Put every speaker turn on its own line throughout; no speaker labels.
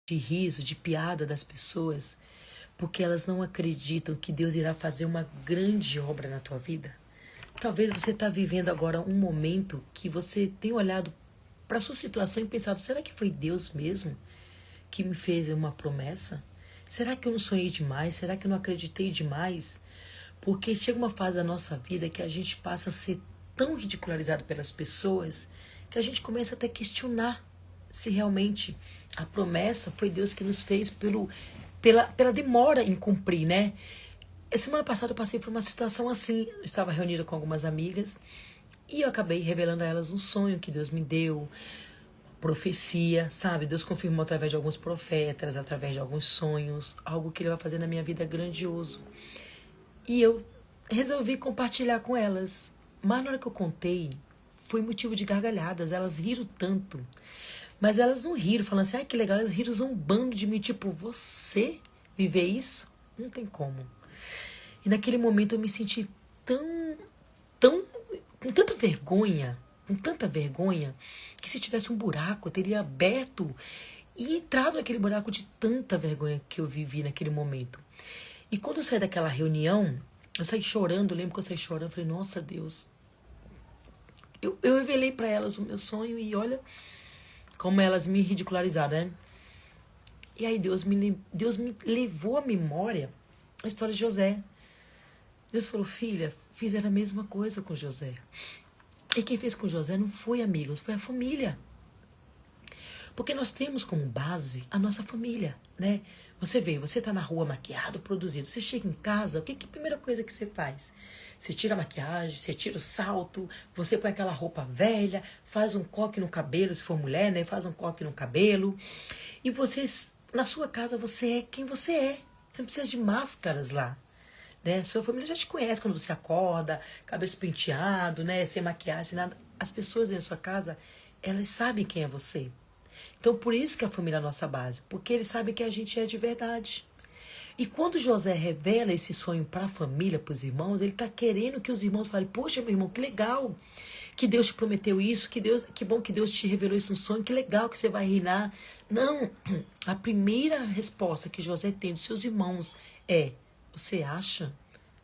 de riso, de piada das pessoas, porque elas não acreditam que Deus irá fazer uma grande obra na tua vida. Talvez você está vivendo agora um momento que você tem olhado para a sua situação e pensado, será que foi Deus mesmo que me fez uma promessa? Será que eu não sonhei demais? Será que eu não acreditei demais? Porque chega uma fase da nossa vida que a gente passa a ser tão ridicularizado pelas pessoas que a gente começa até a questionar se realmente a promessa foi Deus que nos fez pela demora em cumprir, né? Semana passada eu passei por uma situação assim. Eu estava reunida com algumas amigas e eu acabei revelando a elas um sonho que Deus me deu, profecia, sabe? Deus confirmou através de alguns profetas, através de alguns sonhos, algo que Ele vai fazer na minha vida grandioso. E eu resolvi compartilhar com elas. Mas na hora que eu contei, foi motivo de gargalhadas. Elas riram tanto. Mas elas não riram falando assim, ai que legal. Elas riram zombando de mim, tipo, você viver isso? Não tem como. E naquele momento eu me senti tão, com tanta vergonha, que se tivesse um buraco, eu teria aberto e entrado naquele buraco de tanta vergonha que eu vivi naquele momento. E quando eu saí daquela reunião, eu saí chorando, eu lembro que eu saí chorando, eu falei, nossa Deus. Eu revelei para elas o meu sonho e olha como elas me ridicularizaram, né? E aí Deus me levou à memória a história de José. Deus falou, filha, fizeram a mesma coisa com José. E quem fez com José não foi amigos, foi a família. Porque nós temos como base a nossa família, né? Você vê, você tá na rua maquiado, produzido. Você chega em casa, o que é a primeira coisa que você faz? Você tira a maquiagem, você tira o salto, você põe aquela roupa velha, faz um coque no cabelo, se for mulher, né? Faz um coque no cabelo. E você, na sua casa, você é quem você é. Você não precisa de máscaras lá. Né? Sua família já te conhece quando você acorda, cabelo penteado, né? Sem maquiagem, sem nada. As pessoas na sua casa, elas sabem quem é você. Então, por isso que a família é a nossa base, porque eles sabem que a gente é de verdade. E quando José revela esse sonho para a família, para os irmãos, ele está querendo que os irmãos falem, poxa, meu irmão, que legal que Deus te prometeu isso, que bom que Deus te revelou isso no sonho, que legal que você vai reinar. Não, a primeira resposta que José tem dos seus irmãos é, você acha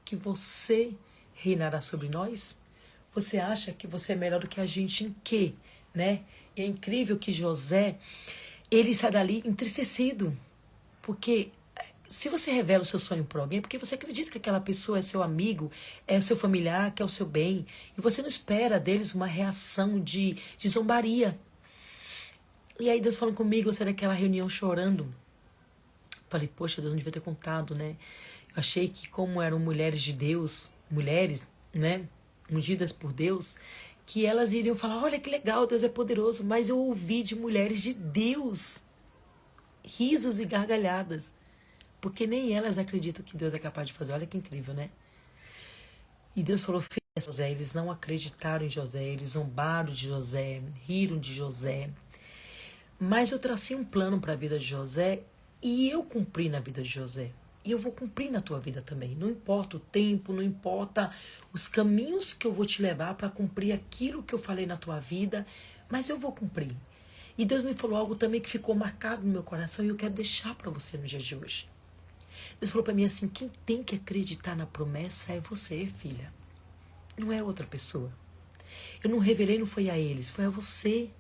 que você reinará sobre nós? Você acha que você é melhor do que a gente em quê? Né? E é incrível que José, ele sai dali entristecido. Porque se você revela o seu sonho para alguém, porque você acredita que aquela pessoa é seu amigo, é o seu familiar, que é o seu bem, e você não espera deles uma reação de zombaria. E aí Deus falando comigo, eu saí daquela reunião chorando. Falei, poxa, Deus não devia ter contado, né? Eu achei que como eram mulheres de Deus, mulheres, né, ungidas por Deus, que elas iriam falar, olha que legal, Deus é poderoso. Mas eu ouvi de mulheres de Deus risos e gargalhadas. Porque nem elas acreditam que Deus é capaz de fazer. Olha que incrível, né? E Deus falou, filha, José, eles não acreditaram em José, eles zombaram de José, riram de José. Mas eu tracei um plano para a vida de José e eu cumpri na vida de José. E eu vou cumprir na tua vida também. Não importa o tempo, não importa os caminhos que eu vou te levar para cumprir aquilo que eu falei na tua vida, mas eu vou cumprir. E Deus me falou algo também que ficou marcado no meu coração e eu quero deixar para você no dia de hoje. Deus falou para mim assim, quem tem que acreditar na promessa é você, filha. Não é outra pessoa. Eu não revelei, não foi a eles, foi a você.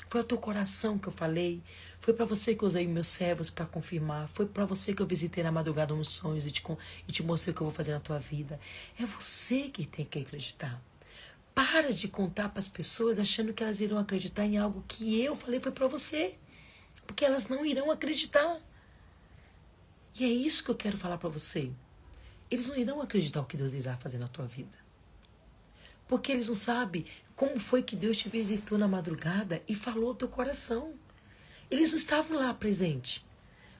Foi ao teu coração que eu falei. Foi para você que eu usei meus servos para confirmar. Foi para você que eu visitei na madrugada nos sonhos e te mostrei o que eu vou fazer na tua vida. É você que tem que acreditar. Para de contar para as pessoas achando que elas irão acreditar em algo que eu falei foi para você. Porque elas não irão acreditar. E é isso que eu quero falar para você. Eles não irão acreditar o que Deus irá fazer na tua vida. Porque eles não sabem como foi que Deus te visitou na madrugada e falou ao teu coração. Eles não estavam lá presentes.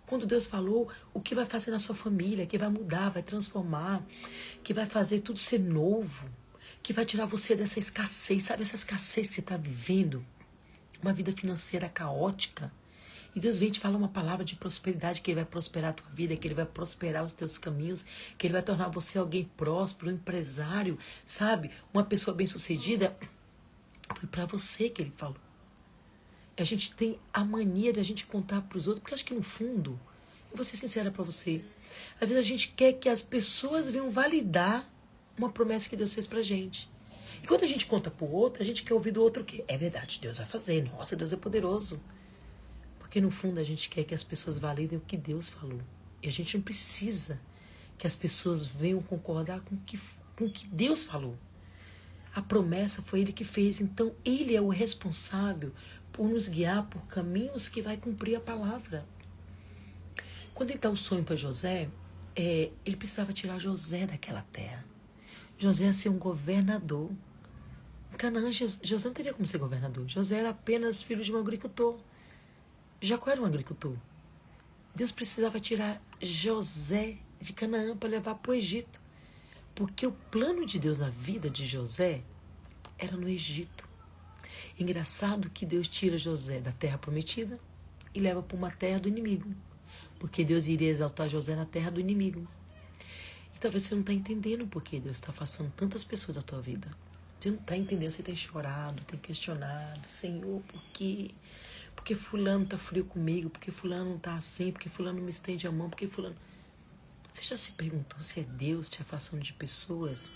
Quando Deus falou o que vai fazer na sua família, que vai mudar, vai transformar, que vai fazer tudo ser novo, que vai tirar você dessa escassez, sabe essa escassez que você está vivendo? Uma vida financeira caótica. E Deus vem te falar uma palavra de prosperidade, que Ele vai prosperar a tua vida, que Ele vai prosperar os teus caminhos, que Ele vai tornar você alguém próspero, um empresário, sabe? Uma pessoa bem-sucedida. Foi para você que Ele falou. A gente tem a mania de a gente contar para os outros, porque acho que no fundo, eu vou ser sincera para você, às vezes a gente quer que as pessoas venham validar uma promessa que Deus fez pra gente. E quando a gente conta pro outro, a gente quer ouvir do outro o quê? É verdade, Deus vai fazer, nossa, Deus é poderoso. Porque no fundo a gente quer que as pessoas validem o que Deus falou. E a gente não precisa que as pessoas venham concordar com o que Deus falou. A promessa foi Ele que fez, então Ele é o responsável por nos guiar por caminhos que vai cumprir a palavra. Quando ele dá o sonho para José, ele precisava tirar José daquela terra. José ia ser um governador. Em Canaã, José não teria como ser governador. José era apenas filho de um agricultor. Jacó era um agricultor. Deus precisava tirar José de Canaã para levar para o Egito. Porque o plano de Deus na vida de José era no Egito. Engraçado que Deus tira José da terra prometida e leva para uma terra do inimigo. Porque Deus iria exaltar José na terra do inimigo. E talvez você não está entendendo por que Deus está afastando tantas pessoas da tua vida. Você não está entendendo, você tem chorado, tem questionado. Senhor, por quê? Porque fulano está frio comigo, porque fulano não está assim, porque fulano não me estende a mão, porque fulano... Você já se perguntou se é Deus te afastando de pessoas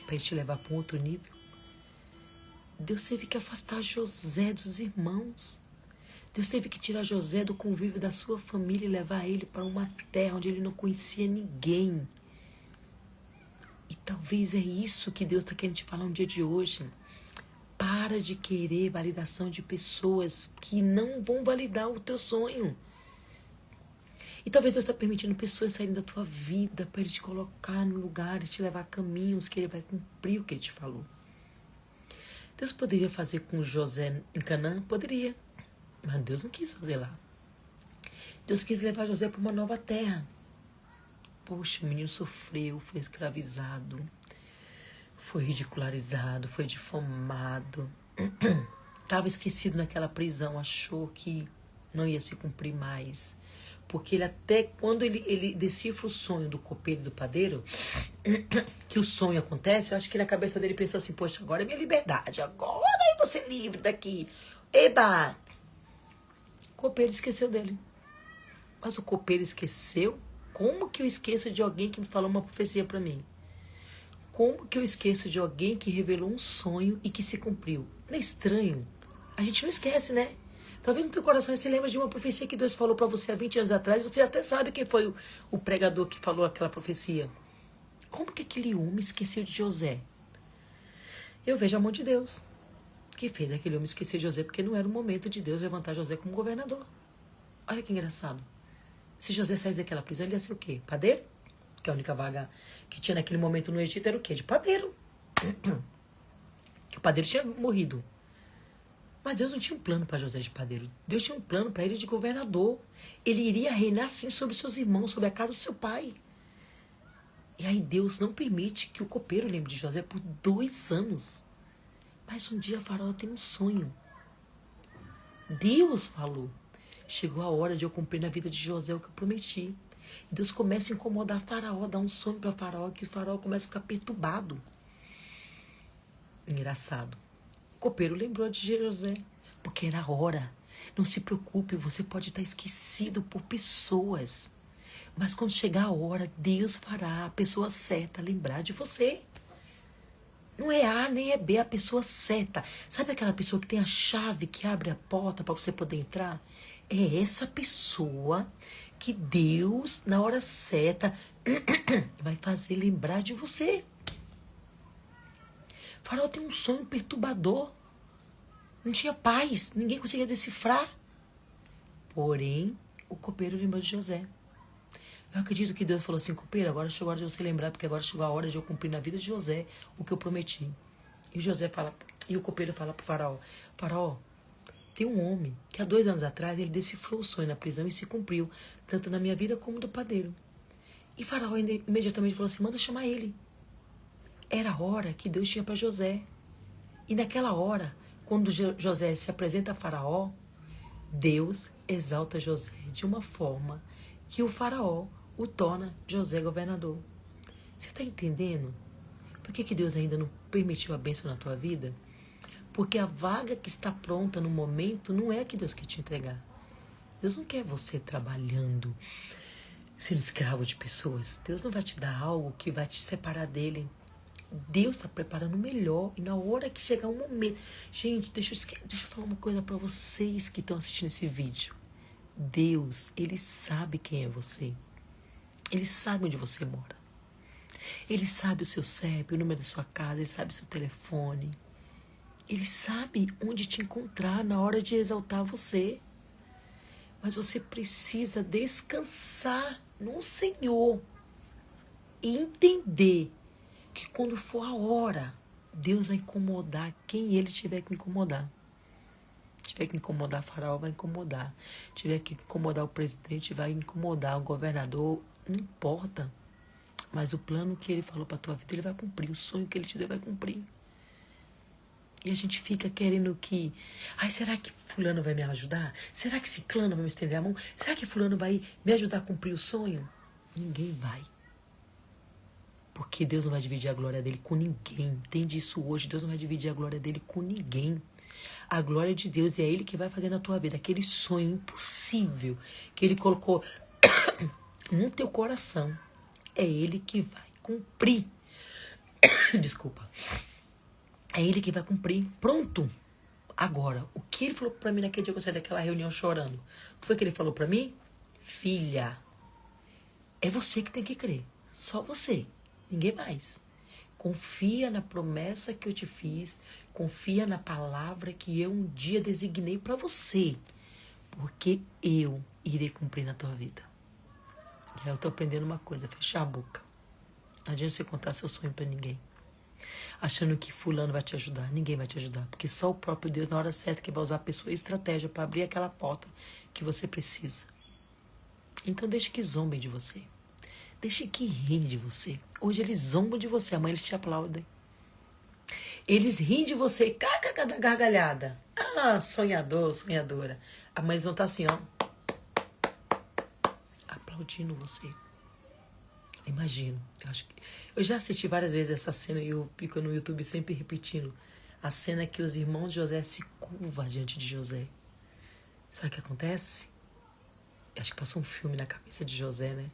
para ele te levar para um outro nível? Deus teve que afastar José dos irmãos. Deus teve que tirar José do convívio da sua família e levar ele para uma terra onde ele não conhecia ninguém. E talvez é isso que Deus está querendo te falar no dia de hoje. Para de querer validação de pessoas que não vão validar o teu sonho. E talvez Deus está permitindo pessoas saírem da tua vida para Ele te colocar no lugar e te levar a caminhos que Ele vai cumprir o que Ele te falou. Deus poderia fazer com José em Canaã? Poderia. Mas Deus não quis fazer lá. Deus quis levar José para uma nova terra. Poxa, o menino sofreu, foi escravizado, foi ridicularizado, foi difamado. Estava esquecido naquela prisão, achou que não ia se cumprir mais. Porque ele até, quando ele decifra o sonho do copeiro e do padeiro, que o sonho acontece, eu acho que na cabeça dele pensou assim, poxa, agora é minha liberdade, agora eu vou ser livre daqui. Eba! O copeiro esqueceu dele. Mas o copeiro esqueceu? Como que eu esqueço de alguém que me falou uma profecia para mim? Como que eu esqueço de alguém que revelou um sonho e que se cumpriu? Não é estranho? A gente não esquece, né? Talvez no teu coração você lembre de uma profecia que Deus falou para você há 20 anos atrás. Você até sabe quem foi o pregador que falou aquela profecia. Como que aquele homem esqueceu de José? Eu vejo a mão de Deus, que fez aquele homem esquecer de José, porque não era o momento de Deus levantar José como governador. Olha que engraçado. Se José saísse daquela prisão, ele ia ser o quê? Padeiro? Que a única vaga que tinha naquele momento no Egito era o quê? De padeiro. Que o padeiro tinha morrido. Mas Deus não tinha um plano para José de padeiro. Deus tinha um plano para ele de governador. Ele iria reinar assim sobre seus irmãos, sobre a casa do seu pai. E aí Deus não permite que o copeiro lembre de José por 2 anos. Mas um dia Faraó tem um sonho. Deus falou. Chegou a hora de eu cumprir na vida de José o que eu prometi. E Deus começa a incomodar Faraó, dá um sonho para Faraó, que o Faraó começa a ficar perturbado. Engraçado. O copeiro lembrou de José, porque era a hora. Não se preocupe, você pode estar esquecido por pessoas. Mas quando chegar a hora, Deus fará a pessoa certa lembrar de você. Não é A nem é B, a pessoa certa. Sabe aquela pessoa que tem a chave que abre a porta para você poder entrar? É essa pessoa que Deus, na hora certa, vai fazer lembrar de você. Faraó tem um sonho perturbador. Não tinha paz, ninguém conseguia decifrar. Porém, o copeiro lembrou de José. Eu acredito que Deus falou assim, copeiro, agora chegou a hora de você lembrar, porque agora chegou a hora de eu cumprir na vida de José o que eu prometi. E o copeiro fala para o Faraó, Faraó, tem um homem que há 2 anos atrás ele decifrou o sonho na prisão e se cumpriu, tanto na minha vida como do padeiro. E Faraó imediatamente falou assim, manda chamar ele. Era a hora que Deus tinha para José. E naquela hora, quando José se apresenta a Faraó, Deus exalta José de uma forma que o Faraó o torna José governador. Você está entendendo? Por que Deus ainda não permitiu a bênção na tua vida? Porque a vaga que está pronta no momento não é que Deus quer te entregar. Deus não quer você trabalhando, sendo escravo de pessoas. Deus não vai te dar algo que vai te separar dele. Deus está preparando o melhor. E na hora que chegar um momento... Gente, deixa eu falar uma coisa para vocês que estão assistindo esse vídeo. Deus, Ele sabe quem é você. Ele sabe onde você mora. Ele sabe o seu CEP, o número da sua casa. Ele sabe o seu telefone. Ele sabe onde te encontrar na hora de exaltar você. Mas você precisa descansar no Senhor e entender que quando for a hora, Deus vai incomodar quem Ele tiver que incomodar. Tiver que incomodar Faraó, vai incomodar. Tiver que incomodar o presidente, vai incomodar o governador. Não importa. Mas o plano que Ele falou para a tua vida, Ele vai cumprir. O sonho que Ele te deu, vai cumprir. E a gente fica querendo que... Ai, será que fulano vai me ajudar? Será que ciclano vai me estender a mão? Será que fulano vai me ajudar a cumprir o sonho? Ninguém vai. Porque Deus não vai dividir a glória dele com ninguém. Entende isso hoje? Deus não vai dividir a glória dele com ninguém. A glória de Deus é Ele que vai fazer na tua vida. Aquele sonho impossível que Ele colocou no teu coração. É Ele que vai cumprir. Desculpa. É Ele que vai cumprir. Pronto. Agora, o que Ele falou pra mim naquele dia que eu saí daquela reunião chorando? O que foi que Ele falou pra mim? Filha, é você que tem que crer. Só você. Ninguém mais. Confia na promessa que eu te fiz. Confia na palavra que eu um dia designei para você. Porque eu irei cumprir na tua vida. E aí eu tô aprendendo uma coisa. Fechar a boca. Não adianta você contar seu sonho para ninguém. Achando que fulano vai te ajudar. Ninguém vai te ajudar. Porque só o próprio Deus, na hora certa, que vai usar a pessoa e estratégia para abrir aquela porta que você precisa. Então deixe que zombem de você. Deixe que riem de você. Hoje eles zombam de você, amanhã eles te aplaudem. Eles riem de você e caca da gargalhada. Ah, sonhador, sonhadora. Amanhã eles vão estar assim, ó. Aplaudindo você. Imagino. Eu já assisti várias vezes essa cena e eu fico no YouTube sempre repetindo. A cena que os irmãos de José se curvam diante de José. Sabe o que acontece? Eu acho que passou um filme na cabeça de José, né?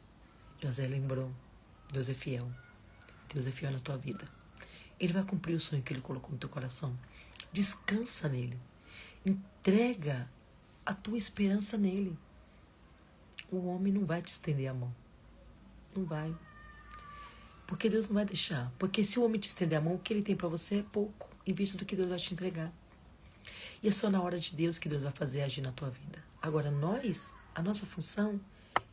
José lembrou. Deus é fiel. Deus é fiel na tua vida. Ele vai cumprir o sonho que Ele colocou no teu coração. Descansa nele. Entrega a tua esperança nele. O homem não vai te estender a mão. Não vai. Porque Deus não vai deixar. Porque se o homem te estender a mão, o que ele tem para você é pouco, em vista do que Deus vai te entregar. E é só na hora de Deus que Deus vai fazer agir na tua vida. Agora a nossa função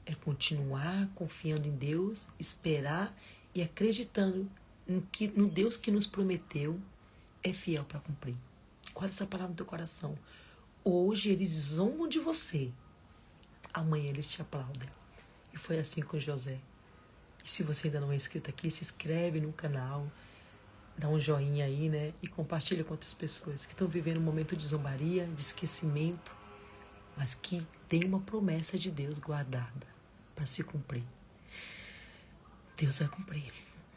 é continuar confiando em Deus, esperar e acreditando no Deus que nos prometeu é fiel para cumprir. Guarda essa palavra no teu coração. Hoje eles zombam de você, amanhã eles te aplaudem. E foi assim com José. E se você ainda não é inscrito aqui, se inscreve no canal, dá um joinha aí, né? E compartilha com outras pessoas que estão vivendo um momento de zombaria, de esquecimento, mas que tem uma promessa de Deus guardada para se cumprir. Deus vai cumprir.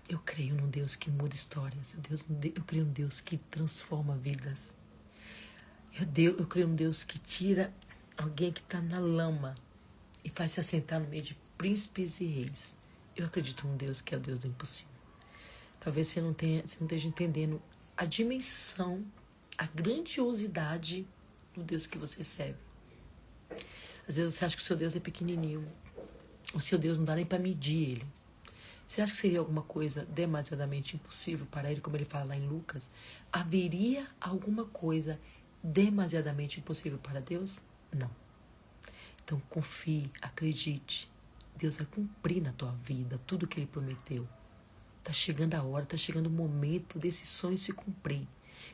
Eu creio num Deus que muda histórias. Eu creio num Deus que transforma vidas. Eu creio num Deus que tira alguém que está na lama e faz se assentar no meio de príncipes e reis. Eu acredito num Deus que é o Deus do impossível. Talvez você não esteja entendendo a dimensão, a grandiosidade do Deus que você serve. Às vezes você acha que o seu Deus é pequenininho. O seu Deus não dá nem para medir ele. Você acha que seria alguma coisa demasiadamente impossível para ele, como ele fala lá em Lucas? Haveria alguma coisa demasiadamente impossível para Deus? Não. Então confie, acredite. Deus vai cumprir na tua vida tudo o que Ele prometeu. Está chegando a hora, está chegando o momento desse sonho se cumprir.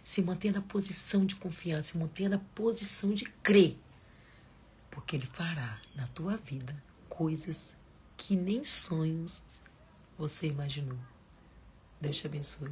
Se mantenha na posição de confiança, se mantenha na posição de crer. Porque Ele fará na tua vida coisas que nem sonhos você imaginou. Deus te abençoe.